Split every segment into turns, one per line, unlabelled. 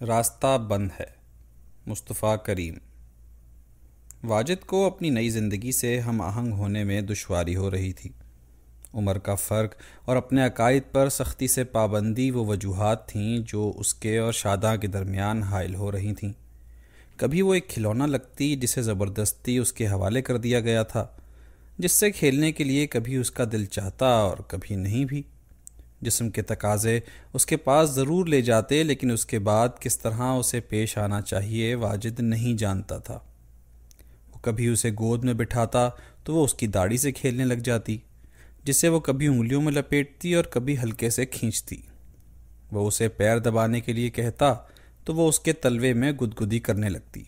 راستہ بند ہے۔ مصطفیٰ کریم۔ واجد کو اپنی نئی زندگی سے ہم آہنگ ہونے میں دشواری ہو رہی تھی۔ عمر کا فرق اور اپنے عقائد پر سختی سے پابندی وہ وجوہات تھیں جو اس کے اور شاداں کے درمیان حائل ہو رہی تھیں۔ کبھی وہ ایک کھلونا لگتی جسے زبردستی اس کے حوالے کر دیا گیا تھا، جس سے کھیلنے کے لیے کبھی اس کا دل چاہتا اور کبھی نہیں بھی۔ جسم کے تقاضے اس کے پاس ضرور لے جاتے، لیکن اس کے بعد کس طرح اسے پیش آنا چاہیے واجد نہیں جانتا تھا۔ وہ کبھی اسے گود میں بٹھاتا تو وہ اس کی داڑھی سے کھیلنے لگ جاتی، جسے وہ کبھی انگلیوں میں لپیٹتی اور کبھی ہلکے سے کھینچتی۔ وہ اسے پیر دبانے کے لیے کہتا تو وہ اس کے تلوے میں گدگدی کرنے لگتی،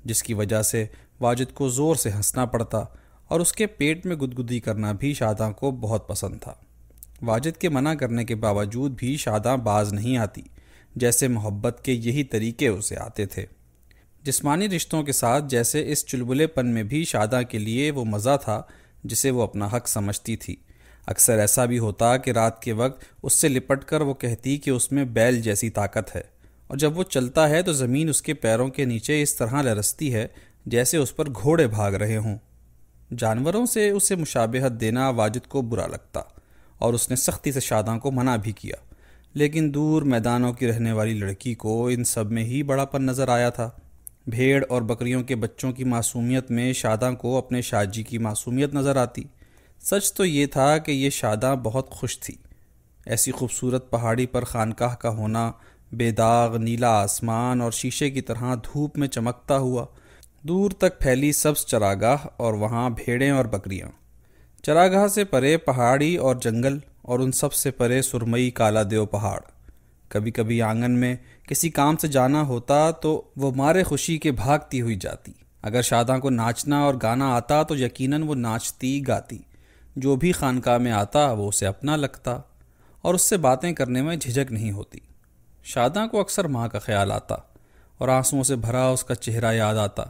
جس کی وجہ سے واجد کو زور سے ہنسنا پڑتا، اور اس کے پیٹ میں گدگدی کرنا بھی شاداں کو بہت پسند تھا۔ واجد کے منع کرنے کے باوجود بھی شاداں باز نہیں آتی، جیسے محبت کے یہی طریقے اسے آتے تھے۔ جسمانی رشتوں کے ساتھ جیسے اس چلبلے پن میں بھی شاداں کے لیے وہ مزہ تھا جسے وہ اپنا حق سمجھتی تھی۔ اکثر ایسا بھی ہوتا کہ رات کے وقت اس سے لپٹ کر وہ کہتی کہ اس میں بیل جیسی طاقت ہے، اور جب وہ چلتا ہے تو زمین اس کے پیروں کے نیچے اس طرح لرزتی ہے جیسے اس پر گھوڑے بھاگ رہے ہوں۔ جانوروں سے اسے مشابہت دینا واجد کو برا لگتا، اور اس نے سختی سے شاداں کو منع بھی کیا، لیکن دور میدانوں کی رہنے والی لڑکی کو ان سب میں ہی بڑا پن نظر آیا تھا۔ بھیڑ اور بکریوں کے بچوں کی معصومیت میں شاداں کو اپنے شاہ جی کی معصومیت نظر آتی۔ سچ تو یہ تھا کہ یہ شاداں بہت خوش تھی۔ ایسی خوبصورت پہاڑی پر خانقاہ کا ہونا، بے داغ نیلا آسمان اور شیشے کی طرح دھوپ میں چمکتا ہوا، دور تک پھیلی سبز چراگاہ اور وہاں بھیڑیں اور بکریاں، چراگاہ سے پرے پہاڑی اور جنگل، اور ان سب سے پرے سرمئی کالا دیو پہاڑ۔ کبھی کبھی آنگن میں کسی کام سے جانا ہوتا تو وہ مارے خوشی کے بھاگتی ہوئی جاتی۔ اگر شاداں کو ناچنا اور گانا آتا تو یقیناً وہ ناچتی گاتی۔ جو بھی خانقاہ میں آتا وہ اسے اپنا لگتا، اور اس سے باتیں کرنے میں جھجک نہیں ہوتی۔ شاداں کو اکثر ماں کا خیال آتا، اور آنسوؤں سے بھرا اس کا چہرہ یاد آتا۔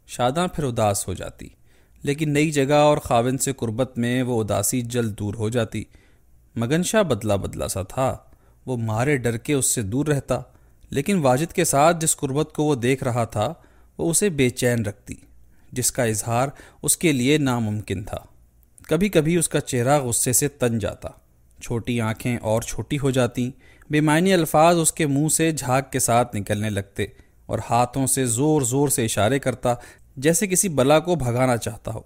شاداں پھر اداس ہو جاتی، لیکن نئی جگہ اور خاوند سے قربت میں وہ اداسی جلد دور ہو جاتی۔ مگن شاہ بدلا بدلا سا تھا، وہ مارے ڈر کے اس سے دور رہتا، لیکن واجد کے ساتھ جس قربت کو وہ دیکھ رہا تھا وہ اسے بے چین رکھتی، جس کا اظہار اس کے لیے ناممکن تھا۔ کبھی کبھی اس کا چہرہ غصے سے تن جاتا، چھوٹی آنکھیں اور چھوٹی ہو جاتیں، بے معنی الفاظ اس کے منہ سے جھاگ کے ساتھ نکلنے لگتے، اور ہاتھوں سے زور زور سے اشارے کرتا جیسے کسی بلا کو بھگانا چاہتا ہو۔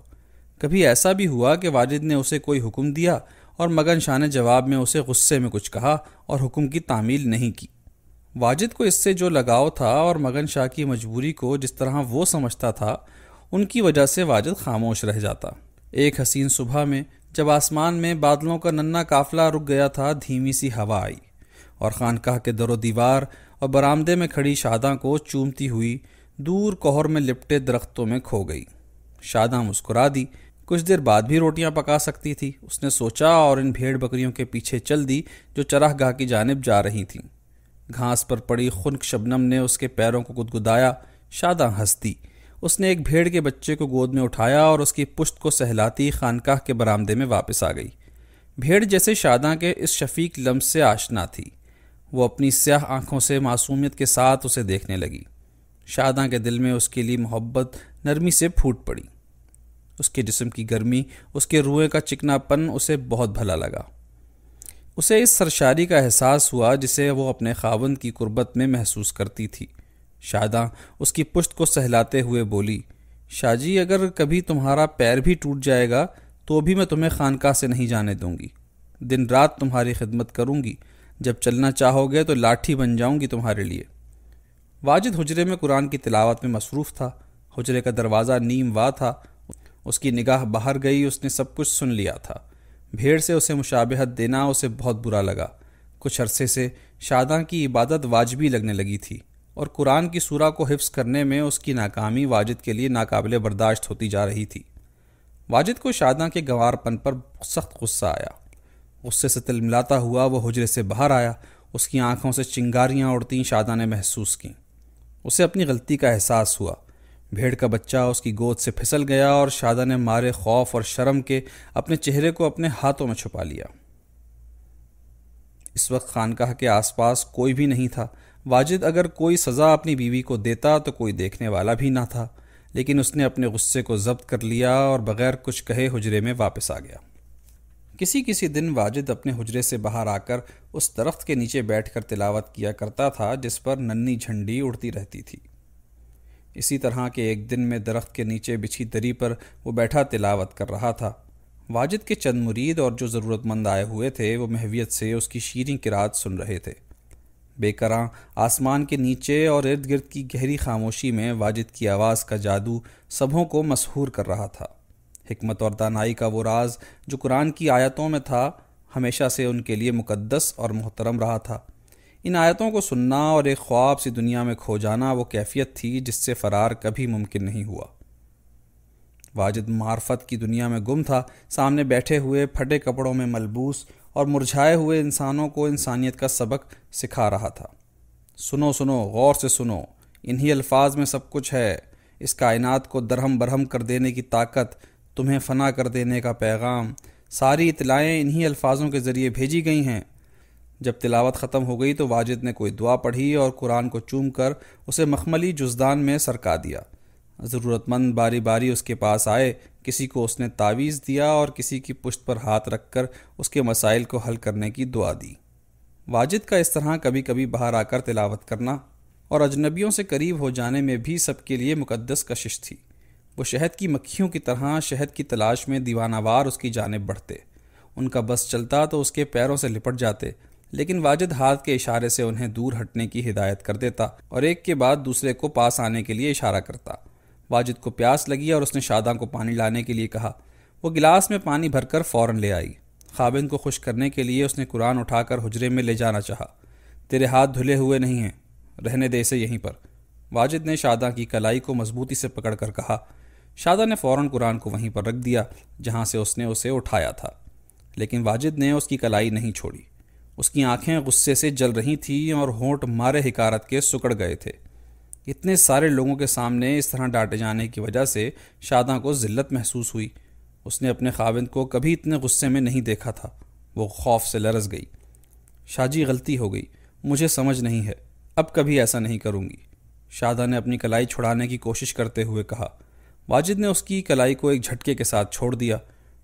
کبھی ایسا بھی ہوا کہ واجد نے اسے کوئی حکم دیا اور مگن شاہ نے جواب میں اسے غصے میں کچھ کہا اور حکم کی تعمیل نہیں کی۔ واجد کو اس سے جو لگاؤ تھا اور مگن شاہ کی مجبوری کو جس طرح وہ سمجھتا تھا، ان کی وجہ سے واجد خاموش رہ جاتا۔ ایک حسین صبح میں جب آسمان میں بادلوں کا ننھا قافلہ رک گیا تھا، دھیمی سی ہوا آئی اور خانقاہ کے در و دیوار اور برآمدے میں کھڑی شاداں کو چومتی ہوئی دور کوہر میں لپٹے درختوں میں کھو گئی۔ شاداں مسکرا دی، کچھ دیر بعد بھی روٹیاں پکا سکتی تھی، اس نے سوچا، اور ان بھیڑ بکریوں کے پیچھے چل دی جو چراہ گاہ کی جانب جا رہی تھیں۔ گھاس پر پڑی خنک شبنم نے اس کے پیروں کو گدگدایا۔ شاداں ہنس دی۔ اس نے ایک بھیڑ کے بچے کو گود میں اٹھایا اور اس کی پشت کو سہلاتی خانقاہ کے برآمدے میں واپس آ گئی۔ بھیڑ جیسے شاداں کے اس شفیق لمس سے آشنا تھی، وہ اپنی سیاہ آنکھوں سے معصومیت کے ساتھ اسے دیکھنے لگی۔ شاداں کے دل میں اس کے لیے محبت نرمی سے پھوٹ پڑی۔ اس کے جسم کی گرمی، اس کے روئے کا چکنا پن اسے بہت بھلا لگا۔ اسے اس سرشاری کا احساس ہوا جسے وہ اپنے خاوند کی قربت میں محسوس کرتی تھی۔ شاداں اس کی پشت کو سہلاتے ہوئے بولی، شاہ جی، اگر کبھی تمہارا پیر بھی ٹوٹ جائے گا تو بھی میں تمہیں خانقاہ سے نہیں جانے دوں گی۔ دن رات تمہاری خدمت کروں گی، جب چلنا چاہو گے تو لاٹھی بن جاؤں گی تمہارے لیے۔ واجد حجرے میں قرآن کی تلاوت میں مصروف تھا۔ حجرے کا دروازہ نیم وا تھا، اس کی نگاہ باہر گئی، اس نے سب کچھ سن لیا تھا۔ بھیڑ سے اسے مشابہت دینا اسے بہت برا لگا۔ کچھ عرصے سے شاداں کی عبادت واجبی لگنے لگی تھی، اور قرآن کی سورہ کو حفظ کرنے میں اس کی ناکامی واجد کے لیے ناقابل برداشت ہوتی جا رہی تھی۔ واجد کو شاداں کے گنوار پن پر سخت غصہ آیا۔ غصے سے تلملاتا ہوا وہ حجرے سے باہر آیا۔ اس کی آنکھوں سے چنگاریاں اڑتیں شاداں نے محسوس کیں۔ اسے اپنی غلطی کا احساس ہوا۔ بھیڑ کا بچہ اس کی گود سے پھسل گیا اور شاداں نے مارے خوف اور شرم کے اپنے چہرے کو اپنے ہاتھوں میں چھپا لیا۔ اس وقت خانقاہ کے آس پاس کوئی بھی نہیں تھا، واجد اگر کوئی سزا اپنی بیوی کو دیتا تو کوئی دیکھنے والا بھی نہ تھا، لیکن اس نے اپنے غصے کو ضبط کر لیا اور بغیر کچھ کہے حجرے میں واپس آ گیا۔ کسی دن واجد اپنے حجرے سے باہر آ کر اس درخت کے نیچے بیٹھ کر تلاوت کیا کرتا تھا جس پر ننھی جھنڈی اڑتی رہتی تھی۔ اسی طرح کے ایک دن میں درخت کے نیچے بچھی دری پر وہ بیٹھا تلاوت کر رہا تھا۔ واجد کے چند مرید اور جو ضرورت مند آئے ہوئے تھے وہ محویت سے اس کی شیریں قرات سن رہے تھے۔ بے کراں آسمان کے نیچے اور ارد گرد کی گہری خاموشی میں واجد کی آواز کا جادو سبھوں کو مسحور کر رہا تھا۔ حکمت اور دانائی کا وہ راز جو قرآن کی آیتوں میں تھا ہمیشہ سے ان کے لیے مقدس اور محترم رہا تھا۔ ان آیتوں کو سننا اور ایک خواب سی دنیا میں کھو جانا وہ کیفیت تھی جس سے فرار کبھی ممکن نہیں ہوا۔ واجد معرفت کی دنیا میں گم تھا، سامنے بیٹھے ہوئے پھٹے کپڑوں میں ملبوس اور مرجھائے ہوئے انسانوں کو انسانیت کا سبق سکھا رہا تھا۔ سنو سنو، غور سے سنو، انہی الفاظ میں سب کچھ ہے، اس کائنات کو درہم برہم کر دینے کی طاقت، تمہیں فنا کر دینے کا پیغام، ساری اطلاعیں انہی الفاظوں کے ذریعے بھیجی گئی ہیں۔ جب تلاوت ختم ہو گئی تو واجد نے کوئی دعا پڑھی اور قرآن کو چوم کر اسے مخملی جزدان میں سرکا دیا۔ ضرورت مند باری باری اس کے پاس آئے، کسی کو اس نے تعویذ دیا اور کسی کی پشت پر ہاتھ رکھ کر اس کے مسائل کو حل کرنے کی دعا دی۔ واجد کا اس طرح کبھی کبھی باہر آ کر تلاوت کرنا اور اجنبیوں سے قریب ہو جانے میں بھی سب کے لیے مقدس کشش تھی۔ وہ شہد کی مکھیوں کی طرح شہد کی تلاش میں دیوانہ وار اس کی جانب بڑھتے، ان کا بس چلتا تو اس کے پیروں سے لپٹ جاتے، لیکن واجد ہاتھ کے اشارے سے انہیں دور ہٹنے کی ہدایت کر دیتا اور ایک کے بعد دوسرے کو پاس آنے کے لیے اشارہ کرتا۔ واجد کو پیاس لگی اور اس نے شاداں کو پانی لانے کے لیے کہا۔ وہ گلاس میں پانی بھر کر فوراً لے آئی۔ خاوند کو خوش کرنے کے لیے اس نے قرآن اٹھا کر حجرے میں لے جانا چاہا۔ تیرے ہاتھ دھلے ہوئے نہیں ہیں، رہنے دے اسے یہیں پر، واجد نے شاداں کی کلائی کو مضبوطی سے پکڑ کر کہا۔ شاداں نے فوراً قرآن کو وہیں پر رکھ دیا جہاں سے اس نے اسے اٹھایا تھا، لیکن واجد نے اس کی کلائی نہیں چھوڑی۔ اس کی آنکھیں غصے سے جل رہی تھیں اور ہونٹ مارے حکارت کے سکڑ گئے تھے۔ اتنے سارے لوگوں کے سامنے اس طرح ڈانٹے جانے کی وجہ سے شاداں کو ذلت محسوس ہوئی۔ اس نے اپنے خاوند کو کبھی اتنے غصے میں نہیں دیکھا تھا۔ وہ خوف سے لرز گئی۔ شاہ جی غلطی ہو گئی، مجھے سمجھ نہیں ہے، اب کبھی ایسا نہیں کروں گی، شاداں نے اپنی کلائی چھڑانے کی کوشش کرتے ہوئے کہا۔ واجد نے اس کی کلائی کو ایک جھٹکے کے ساتھ چھوڑ دیا۔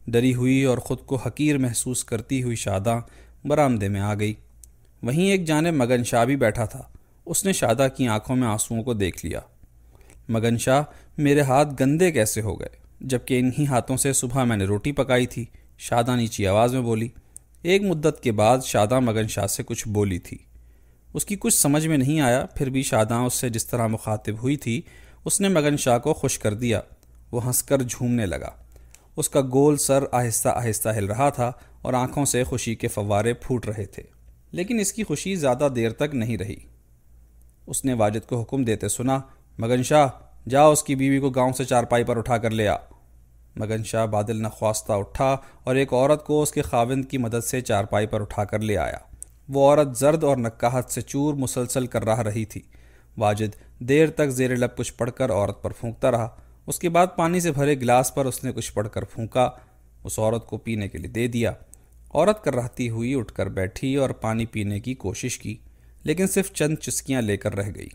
ڈری ہوئی اور خود کو حقیر محسوس کرتی ہوئی شاداں برآمدے میں آ گئی۔ وہیں ایک جانب مگن شاہ بھی بیٹھا تھا۔ اس نے شاداں کی آنکھوں میں آنسوؤں کو دیکھ لیا۔ مگن شاہ، میرے ہاتھ گندے کیسے ہو گئے، جبکہ انہی ہاتھوں سے صبح میں نے روٹی پکائی تھی، شاداں نیچی آواز میں بولی۔ ایک مدت کے بعد شاداں مگن شاہ سے کچھ بولی تھی۔ اس کی کچھ سمجھ میں نہیں آیا، پھر بھی شاداں اس سے جس طرح مخاطب ہوئی تھی اس نے مگن شاہ کو خوش کر دیا۔ وہ ہنس کر جھومنے لگا۔ اس کا گول سر آہستہ آہستہ ہل رہا تھا اور آنکھوں سے خوشی کے فوارے پھوٹ رہے تھے، لیکن اس کی خوشی زیادہ دیر تک نہیں رہی۔ اس نے واجد کو حکم دیتے سنا، مگن شاہ جا اس کی بیوی کو گاؤں سے چارپائی پر اٹھا کر لے آ۔ مگن شاہ بادل نخواستہ اٹھا اور ایک عورت کو اس کے خاوند کی مدد سے چارپائی پر اٹھا کر لے آیا۔ وہ عورت زرد اور نکاہت سے چور مسلسل کر رہی تھی۔ واجد دیر تک زیر لب کچھ پڑھ کر عورت پر پھونکتا رہا۔ اس کے بعد پانی سے بھرے گلاس پر اس نے کچھ پڑھ کر پھونکا، اس عورت کو پینے کے لیے دے دیا۔ عورت کرہتی ہوئی اٹھ کر بیٹھی اور پانی پینے کی کوشش کی، لیکن صرف چند چسکیاں لے کر رہ گئی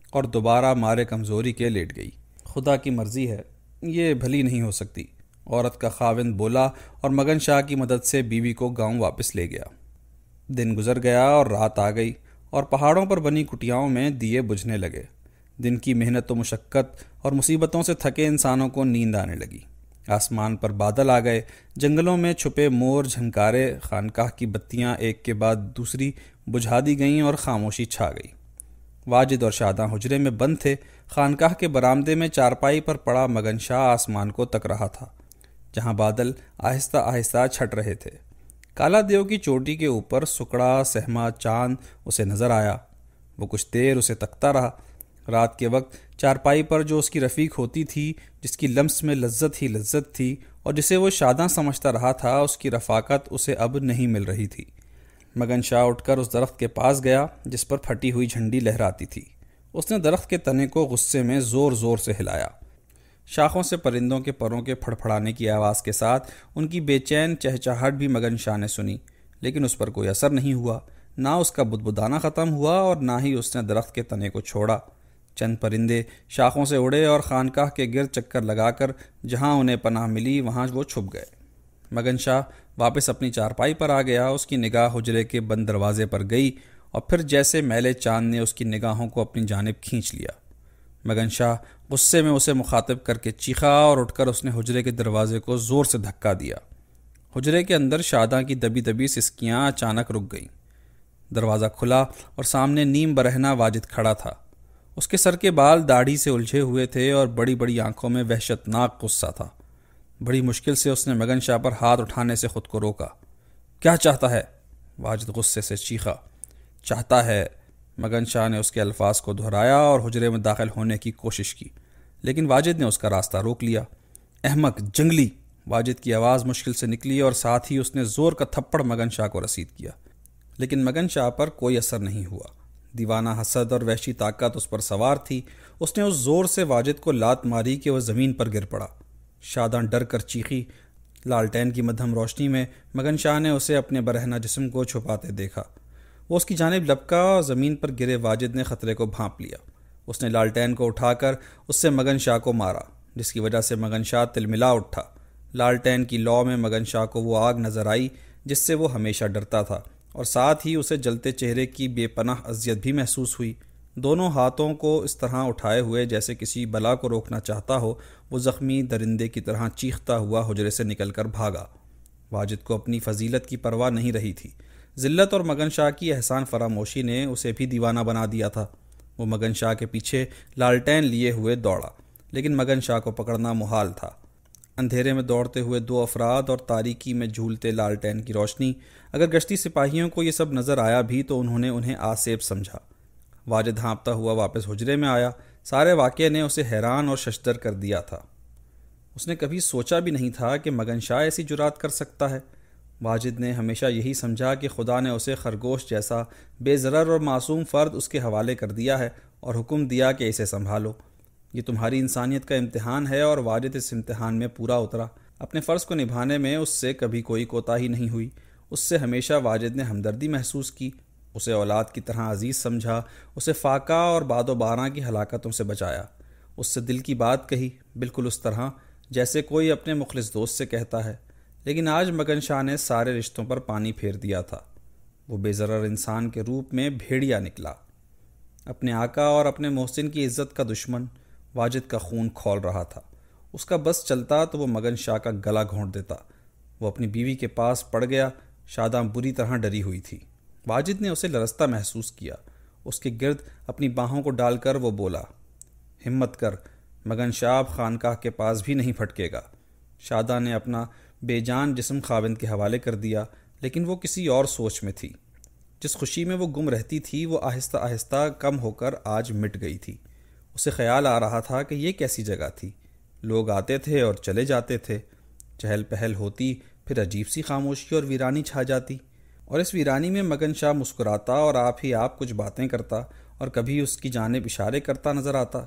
اور دوبارہ مارے کمزوری کے لیٹ گئی۔ خدا کی مرضی ہے، یہ بھلی نہیں ہو سکتی، عورت کا خاوند بولا اور مگن شاہ کی مدد سے بیوی کو گاؤں واپس لے گیا۔ دن گزر گیا اور رات آ گئی اور پہاڑوں پر بنی کٹیاؤں میں دیے بجھنے لگے۔ دن کی محنت و مشقت اور مصیبتوں سے تھکے انسانوں کو نیند آنے لگی۔ آسمان پر بادل آ گئے، جنگلوں میں چھپے مور جھنکارے، خانقاہ کی بتیاں ایک کے بعد دوسری بجھا دی گئیں اور خاموشی چھا گئی۔ واجد اور شاداں حجرے میں بند تھے۔ خانقاہ کے برآمدے میں چارپائی پر پڑا مگن شاہ آسمان کو تک رہا تھا، جہاں بادل آہستہ آہستہ چھٹ رہے تھے۔ کالا دیو کی چوٹی کے اوپر سکڑا سہما چاند اسے نظر آیا۔ وہ کچھ دیر اسے تکتا رہا۔ رات کے وقت چارپائی پر جو اس کی رفیق ہوتی تھی، جس کی لمس میں لذت ہی لذت تھی اور جسے وہ شاداں سمجھتا رہا تھا، اس کی رفاقت اسے اب نہیں مل رہی تھی۔ مگن شاہ اٹھ کر اس درخت کے پاس گیا جس پر پھٹی ہوئی جھنڈی لہراتی تھی۔ اس نے درخت کے تنے کو غصے میں زور زور سے ہلایا۔ شاخوں سے پرندوں کے پروں کے پھڑپھڑانے کی آواز کے ساتھ ان کی بے چین چہچہٹ بھی مگن شاہ نے سنی، لیکن اس پر کوئی اثر نہیں ہوا۔ نہ اس کا بدبدانا ختم ہوا اور نہ ہی اس نے درخت کے تنے کو چھوڑا۔ چند پرندے شاخوں سے اڑے اور خانقاہ کے گرد چکر لگا کر جہاں انہیں پناہ ملی وہاں وہ چھپ گئے۔ مگن شاہ واپس اپنی چارپائی پر آ گیا۔ اس کی نگاہ حجرے کے بند دروازے پر گئی اور پھر جیسے میلے چاند نے اس کی نگاہوں کو اپنی جانب کھینچ لیا۔ مگن شاہ غصے میں اسے مخاطب کر کے چیخا اور اٹھ کر اس نے حجرے کے دروازے کو زور سے دھکا دیا۔ حجرے کے اندر شاداں کی دبی دبی سسکیاں اچانک رک گئیں۔ دروازہ کھلا اور سامنے نیم برہنہ واجد کھڑا تھا۔ اس کے سر کے بال داڑھی سے الجھے ہوئے تھے اور بڑی بڑی آنکھوں میں وحشتناک غصہ تھا۔ بڑی مشکل سے اس نے مگن شاہ پر ہاتھ اٹھانے سے خود کو روکا۔ کیا چاہتا ہے؟ واجد غصے سے چیخا۔ چاہتا ہے؟ مگن شاہ نے اس کے الفاظ کو دہرایا اور حجرے میں داخل ہونے کی کوشش کی، لیکن واجد نے اس کا راستہ روک لیا۔ احمق، جنگلی! واجد کی آواز مشکل سے نکلی اور ساتھ ہی اس نے زور کا تھپڑ مگن شاہ کو رسید کیا، لیکن مگن شاہ پر کوئی اثر نہیں ہوا۔ دیوانہ حسد اور وحشی طاقت اس پر سوار تھی۔ اس نے اس زور سے واجد کو لات ماری کہ وہ زمین پر گر پڑا۔ شاداں ڈر کر چیخی۔ لالٹین کی مدھم روشنی میں مگن شاہ نے اسے اپنے برہنہ جسم کو چھپاتے دیکھا۔ وہ اس کی جانب لپکا اور زمین پر گرے واجد نے خطرے کو بھانپ لیا۔ اس نے لالٹین کو اٹھا کر اس سے مگن شاہ کو مارا، جس کی وجہ سے مگن شاہ تلملا اٹھا۔ لالٹین کی لو میں مگن شاہ کو وہ آگ نظر آئی جس سے وہ ہمیشہ ڈرتا تھا، اور ساتھ ہی اسے جلتے چہرے کی بے پناہ اذیت بھی محسوس ہوئی۔ دونوں ہاتھوں کو اس طرح اٹھائے ہوئے جیسے کسی بلا کو روکنا چاہتا ہو، وہ زخمی درندے کی طرح چیختا ہوا حجرے سے نکل کر بھاگا۔ واجد کو اپنی فضیلت کی پرواہ نہیں رہی تھی۔ ذلت اور مگن شاہ کی احسان فراموشی نے اسے بھی دیوانہ بنا دیا تھا۔ وہ مگن شاہ کے پیچھے لالٹین لیے ہوئے دوڑا، لیکن مگن شاہ کو پکڑنا محال تھا۔ اندھیرے میں دوڑتے ہوئے دو افراد اور تاریکی میں جھولتے لالٹین کی روشنی، اگر گشتی سپاہیوں کو یہ سب نظر آیا بھی تو انہیں آسیب سمجھا۔ واجد ہانپتا ہوا واپس حجرے میں آیا۔ سارے واقعے نے اسے حیران اور ششدر کر دیا تھا۔ اس نے کبھی سوچا بھی نہیں تھا کہ مگن شاہ ایسی جرات کر سکتا ہے۔ واجد نے ہمیشہ یہی سمجھا کہ خدا نے اسے خرگوش جیسا بے ضرر اور معصوم فرد اس کے حوالے کر دیا ہے اور حکم دیا کہ اسے سنبھالو۔ یہ تمہاری انسانیت کا امتحان ہے، اور واجد اس امتحان میں پورا اترا۔ اپنے فرض کو نبھانے میں اس سے کبھی کوئی کوتاہی نہیں ہوئی۔ اس سے ہمیشہ واجد نے ہمدردی محسوس کی، اسے اولاد کی طرح عزیز سمجھا، اسے فاقہ اور باد و باراں کی ہلاکتوں سے بچایا، اس سے دل کی بات کہی، بالکل اس طرح جیسے کوئی اپنے مخلص دوست سے کہتا ہے۔ لیکن آج مگن شاہ نے سارے رشتوں پر پانی پھیر دیا تھا۔ وہ بے ضرر انسان کے روپ میں بھیڑیا نکلا۔ اپنے آقا اور اپنے محسن کی عزت کا دشمن واجد کا خون کھول رہا تھا۔ اس کا بس چلتا تو وہ مگن شاہ کا گلا گھونٹ دیتا۔ وہ اپنی بیوی کے پاس پڑ گیا۔ شاداں بری طرح ڈری ہوئی تھی۔ واجد نے اسے لرزتا محسوس کیا۔ اس کے گرد اپنی باہوں کو ڈال کر وہ بولا، ہمت کر، مگن شاہ خانقاہ کے پاس بھی نہیں پھٹکے گا۔ شاداں نے اپنا بے جان جسم خاوند کے حوالے کر دیا، لیکن وہ کسی اور سوچ میں تھی۔ جس خوشی میں وہ گم رہتی تھی وہ آہستہ آہستہ کم ہو کر آج مٹ گئی تھی۔ اسے خیال آ رہا تھا کہ یہ کیسی جگہ تھی۔ لوگ آتے تھے اور چلے جاتے تھے، چہل پہل ہوتی، پھر عجیب سی خاموشی اور ویرانی چھا جاتی، اور اس ویرانی میں مگن شاہ مسکراتا اور آپ ہی آپ کچھ باتیں کرتا اور کبھی اس کی جانب اشارے کرتا نظر آتا۔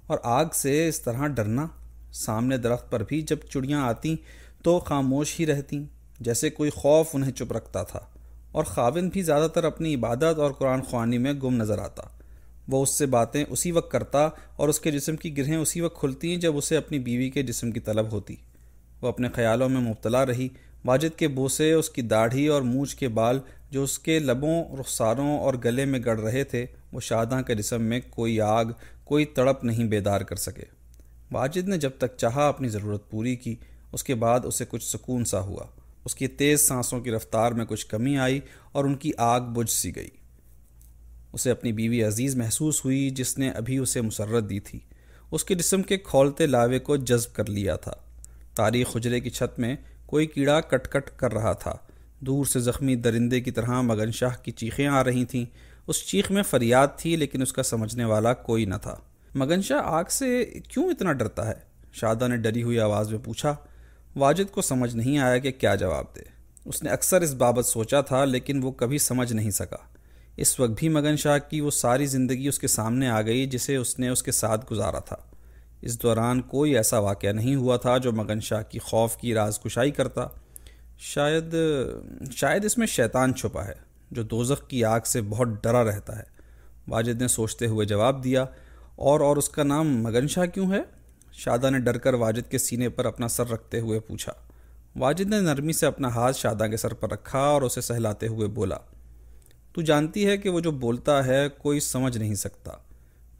اور آگ سے اس طرح ڈرنا، سامنے درخت پر بھی جب چڑیاں آتیں تو خاموش ہی رہتیں، جیسے کوئی خوف انہیں چپ رکھتا تھا، اور خاوند بھی زیادہ تر اپنی عبادت اور قرآن خوانی میں گم نظر آتا۔ وہ اس سے باتیں اسی وقت کرتا اور اس کے جسم کی گرہیں اسی وقت کھلتیں جب اسے اپنی بیوی کے جسم کی طلب ہوتی۔ وہ اپنے خیالوں میں مبتلا رہی۔ واجد کے بوسے، اس کی داڑھی اور مونچھ کے بال جو اس کے لبوں، رخساروں اور گلے میں گڑ رہے تھے، وہ شاداں کے جسم میں کوئی آگ، کوئی تڑپ نہیں بیدار کر سکے۔ واجد نے جب تک چاہا اپنی ضرورت پوری کی، اس کے بعد اسے کچھ سکون سا ہوا۔ اس کی تیز سانسوں کی رفتار میں کچھ کمی آئی اور ان کی آگ بجھ سی گئی۔ اسے اپنی بیوی عزیز محسوس ہوئی جس نے ابھی اسے مسرت دی تھی۔ اس کے جسم کے کھولتے لاوے کو جذب کر لیا تھا۔ تاریخ حجرے کی چھت میں کوئی کیڑا کٹ کٹ کر رہا تھا۔ دور سے زخمی درندے کی طرح مگن شاہ کی چیخیں آ رہی تھیں۔ اس چیخ میں فریاد تھی، لیکن اس کا سمجھنے والا کوئی نہ تھا۔ مگن شاہ آگ سے کیوں اتنا ڈرتا ہے؟ شاداں نے ڈری ہوئی آواز میں پوچھا۔ واجد کو سمجھ نہیں آیا کہ کیا جواب دے۔ اس نے اکثر اس بابت سوچا تھا، لیکن وہ کبھی سمجھ نہیں سکا۔ اس وقت بھی مگن شاہ کی وہ ساری زندگی اس کے سامنے آ گئی جسے اس نے اس کے ساتھ گزارا تھا۔ اس دوران کوئی ایسا واقعہ نہیں ہوا تھا جو مگن شاہ کی خوف کی راز کشائی کرتا۔ شاید اس میں شیطان چھپا ہے۔ جو دوزخ کی آگ سے بہت ڈرا رہتا ہے۔ واجد نے سوچتے ہوئے جواب دیا، اور اس کا نام مگن شاہ کیوں ہے؟ شاداں نے ڈر کر واجد کے سینے پر اپنا سر رکھتے ہوئے پوچھا۔ واجد نے نرمی سے اپنا ہاتھ شاداں کے سر پر رکھا اور اسے سہلاتے ہوئے بولا، تو جانتی ہے کہ وہ جو بولتا ہے کوئی سمجھ نہیں سکتا۔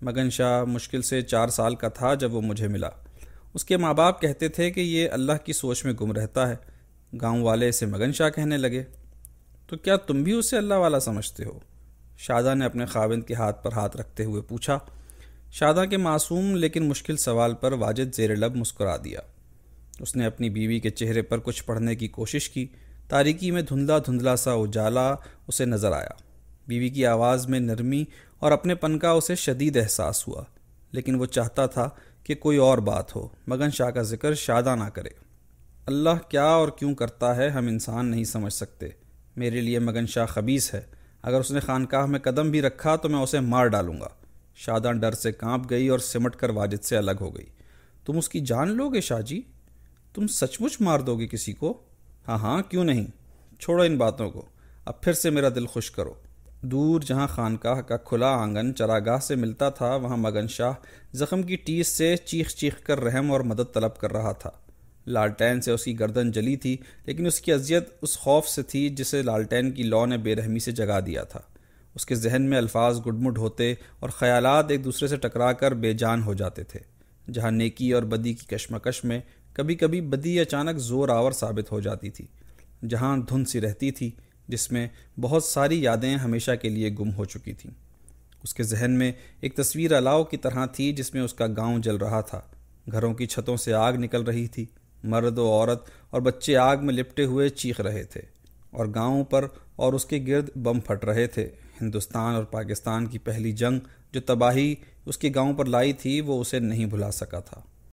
مگن شاہ مشکل سے 4 سال کا تھا جب وہ مجھے ملا۔ اس کے ماں باپ کہتے تھے کہ یہ اللہ کی سوچ میں گم رہتا ہے۔ گاؤں والے اسے مگن شاہ کہنے لگے۔ تو کیا تم بھی اسے اللہ والا سمجھتے ہو؟ شاداں نے اپنے خاوند کے ہاتھ پر ہاتھ رکھتے ہوئے پوچھا۔ شاداں کے معصوم لیکن مشکل سوال پر واجد زیر لب مسکرا دیا۔ اس نے اپنی بیوی کے چہرے پر کچھ پڑھنے کی کوشش کی۔ تاریکی میں دھندلا دھندلا سا اجالا اسے نظر آیا۔ بیوی کی آواز میں نرمی اور اپنے پن کا اسے شدید احساس ہوا، لیکن وہ چاہتا تھا کہ کوئی اور بات ہو، مگن شاہ کا ذکر شاداں نہ کرے۔ اللہ کیا اور کیوں کرتا ہے ہم انسان نہیں سمجھ سکتے۔ میرے لیے مگن شاہ خبیث ہے۔ اگر اس نے خانقاہ میں قدم بھی رکھا تو میں اسے مار ڈالوں گا۔ شاداں ڈر سے کانپ گئی اور سمٹ کر واجد سے الگ ہو گئی۔ تم اس کی جان لو گے شاہ جی؟ تم سچ مچ مار دو گے کسی کو؟ ہاں ہاں، کیوں نہیں۔ چھوڑو ان باتوں کو، اب پھر سے میرا دل خوش کرو۔ دور جہاں خانقاہ کا کھلا آنگن چراگاہ سے ملتا تھا، وہاں مگن شاہ زخم کی ٹیس سے چیخ چیخ کر رحم اور مدد طلب کر رہا تھا۔ لالٹین سے اس کی گردن جلی تھی، لیکن اس کی اذیت اس خوف سے تھی جسے لالٹین کی لو نے بے رحمی سے جگا دیا تھا۔ اس کے ذہن میں الفاظ گڈمڈ ہوتے اور خیالات ایک دوسرے سے ٹکرا کر بے جان ہو جاتے تھے۔ جہاں نیکی اور بدی کی کشمکش میں کبھی کبھی بدی اچانک زور آور ثابت ہو جاتی تھی، جہاں دھند سی رہتی تھی جس میں بہت ساری یادیں ہمیشہ کے لیے گم ہو چکی تھیں۔ اس کے ذہن میں ایک تصویر الاؤ کی طرح تھی جس میں اس کا گاؤں جل رہا تھا۔ گھروں کی چھتوں سے آگ نکل رہی تھی، مرد و عورت اور بچے آگ میں لپٹے ہوئے چیخ رہے تھے، اور گاؤں پر اور اس کے گرد بم پھٹ رہے تھے۔ ہندوستان اور پاکستان کی پہلی جنگ جو تباہی اس کے گاؤں پر لائی تھی، وہ اسے نہیں بھلا سکا تھا۔